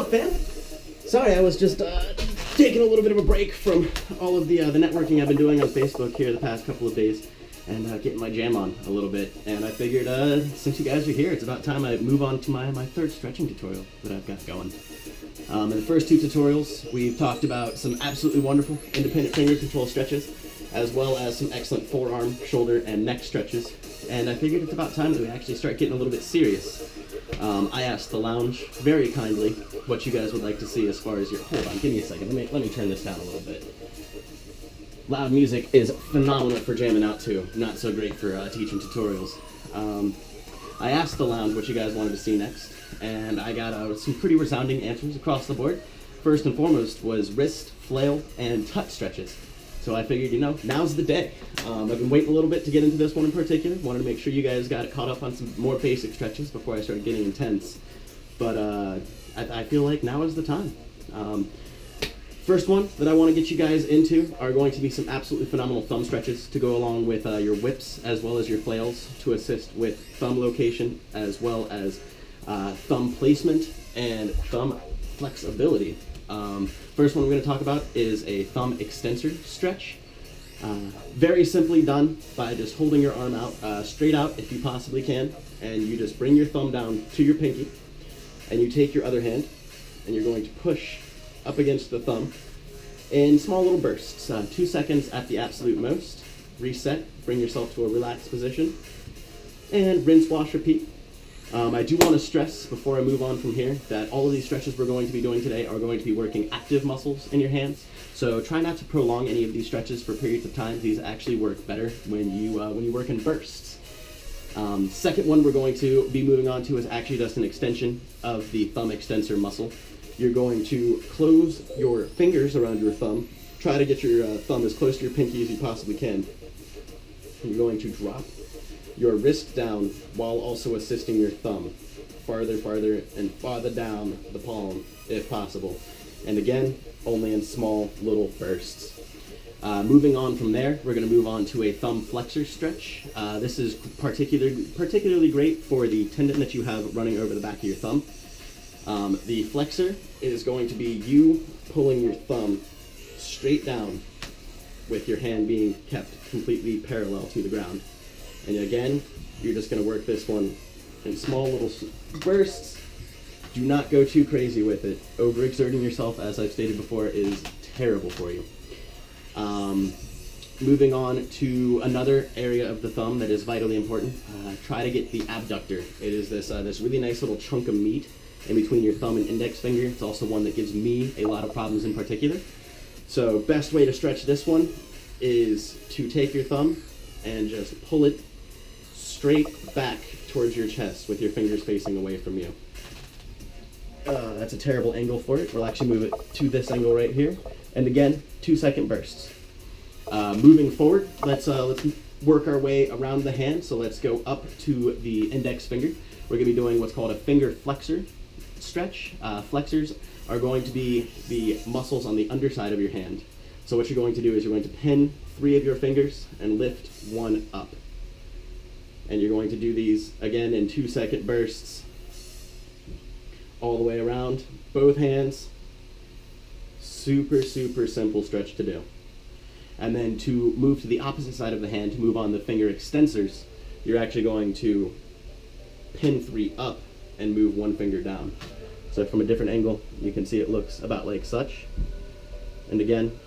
up, fam? Sorry, I was just taking a little bit of a break from all of the networking I've been doing on Facebook here the past couple of days, and getting my jam on a little bit. And I figured, since you guys are here, it's about time I move on to my third stretching tutorial that I've got going. In the first two tutorials, we've talked about some absolutely wonderful independent finger control stretches, as well as some excellent forearm, shoulder, and neck stretches. And I figured it's about time that we actually start getting a little bit serious. I asked the lounge very kindly what you guys would like to see as far as your... Hold on, give me a second. Let me turn this down a little bit. Loud music is phenomenal for jamming out to, not so great for teaching tutorials. I asked the lounge what you guys wanted to see next, and I got some pretty resounding answers across the board. First and foremost was wrist, flail, and tut stretches. So I figured, now's the day. I've been waiting a little bit to get into this one in particular. Wanted to make sure you guys got caught up on some more basic stretches before I started getting intense. But I feel like now is the time. First one that I want to get you guys into are going to be some absolutely phenomenal thumb stretches to go along with your whips as well as your flails to assist with thumb location as well as thumb placement and thumb flexibility. First one we're going to talk about is a thumb extensor stretch. Very simply done by just holding your arm out, straight out if you possibly can, and you just bring your thumb down to your pinky, and you take your other hand, and you're going to push up against the thumb in small little bursts, 2 seconds at the absolute most. Reset, bring yourself to a relaxed position, and rinse, wash, repeat. I do want to stress before I move on from here that all of these stretches we're going to be doing today are going to be working active muscles in your hands. So try not to prolong any of these stretches for periods of time. These actually work better when you work in bursts. Second one we're going to be moving on to is actually just an extension of the thumb extensor muscle. You're going to close your fingers around your thumb. Try to get your thumb as close to your pinky as you possibly can. You're going to drop your wrist down while also assisting your thumb farther and farther down the palm if possible, and again only in small little bursts. Moving on from there, we're going to move on to a thumb flexor stretch. This is particularly great for the tendon that you have running over the back of your thumb. The flexor is going to be you pulling your thumb straight down with your hand being kept completely parallel to the ground. And again, you're just going to work this one in small little bursts. Do not go too crazy with it. Overexerting yourself, as I've stated before, is terrible for you. Moving on to another area of the thumb that is vitally important. Try to get the abductor. It is this really nice little chunk of meat in between your thumb and index finger. It's also one that gives me a lot of problems in particular. So best way to stretch this one is to take your thumb and just pull it straight back towards your chest with your fingers facing away from you. That's a terrible angle for it. We'll actually move it to this angle right here. And again, 2-second bursts. Moving forward, let's work our way around the hand. So let's go up to the index finger. We're going to be doing what's called a finger flexor stretch. Flexors are going to be the muscles on the underside of your hand. So what you're going to do is you're going to pin 3 of your fingers and lift 1 up. And you're going to do these again in 2-second bursts all the way around both hands. Super simple stretch to do. And then to move to the opposite side of the hand, to move on the finger extensors, you're actually going to pin 3 up and move 1 finger down. So from a different angle, you can see it looks about like such. And again,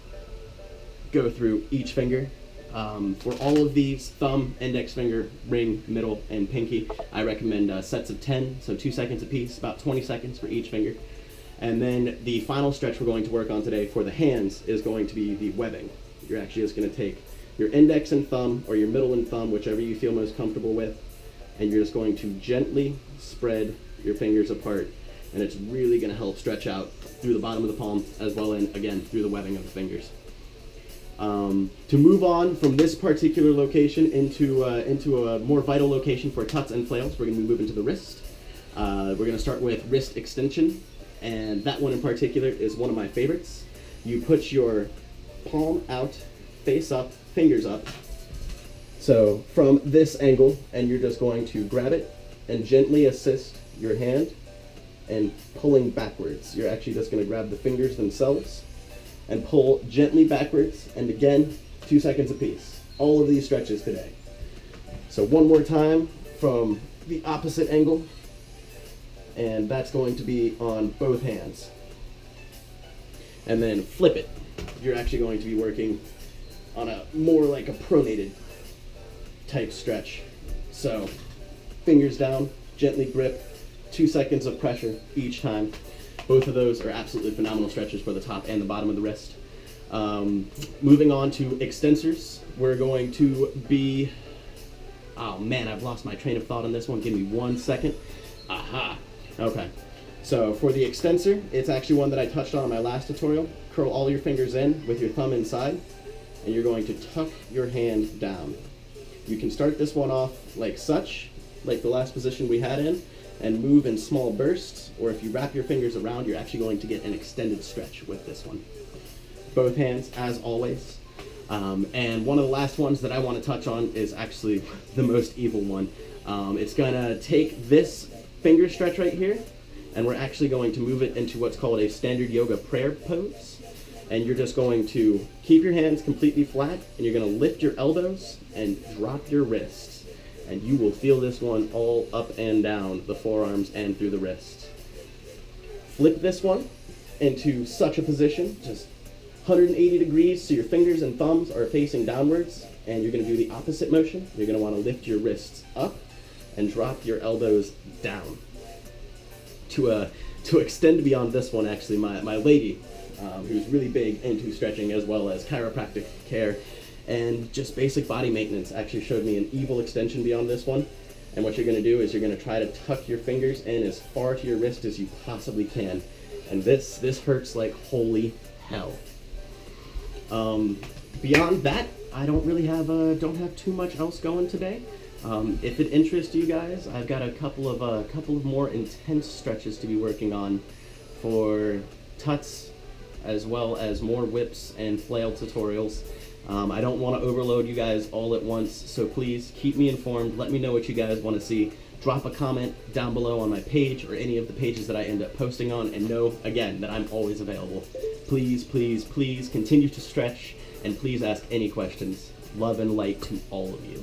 go through each finger. For all of these, thumb, index finger, ring, middle, and pinky, I recommend sets of 10, so 2 seconds apiece, about 20 seconds for each finger. And then the final stretch we're going to work on today for the hands is going to be the webbing. You're actually just going to take your index and thumb, or your middle and thumb, whichever you feel most comfortable with, and you're just going to gently spread your fingers apart, and it's really going to help stretch out through the bottom of the palm, as well as, again, through the webbing of the fingers. To move on from this particular location into a more vital location for tuts and flails, we're going to be moving to the wrist. We're going to start with wrist extension, and that one in particular is one of my favorites. You put your palm out, face up, fingers up. So from this angle, and you're just going to grab it and gently assist your hand and pulling backwards. You're actually just going to grab the fingers themselves and pull gently backwards, and again, 2 seconds apiece. All of these stretches today. So one more time from the opposite angle, and that's going to be on both hands. And then flip it. You're actually going to be working on a more like a pronated type stretch. So fingers down, gently grip, 2 seconds of pressure each time. Both of those are absolutely phenomenal stretches for the top and the bottom of the wrist. Moving on to extensors, we're going to be, oh man, I've lost my train of thought on this one. Give me 1 second. Aha. Okay. So for the extensor, it's actually one that I touched on in my last tutorial. Curl all your fingers in with your thumb inside, and you're going to tuck your hand down. You can start this one off like such, like the last position we had in, and move in small bursts, or if you wrap your fingers around, you're actually going to get an extended stretch with this one. Both hands, as always. And one of the last ones that I want to touch on is actually the most evil one. It's gonna take this finger stretch right here, and we're actually going to move it into what's called a standard yoga prayer pose. And you're just going to keep your hands completely flat, and you're going to lift your elbows and drop your wrists. And you will feel this one all up and down the forearms and through the wrists. Flip this one into such a position, just 180 degrees, so your fingers and thumbs are facing downwards, and you're going to do the opposite motion. You're going to want to lift your wrists up and drop your elbows down. To extend beyond this one, actually, my lady, who's really big into stretching as well as chiropractic care and just basic body maintenance, actually showed me an evil extension beyond this one. And what you're going to do is you're going to try to tuck your fingers in as far to your wrist as you possibly can. And this hurts like holy hell. Beyond that, I don't really have don't have too much else going today. If it interests you guys, I've got a couple of more intense stretches to be working on for tuts, as well as more whips and flail tutorials. I don't want to overload you guys all at once, so please keep me informed. Let me know what you guys want to see. Drop a comment down below on my page or any of the pages that I end up posting on, and know, again, that I'm always available. Please, please, please continue to stretch, and please ask any questions. Love and light to all of you.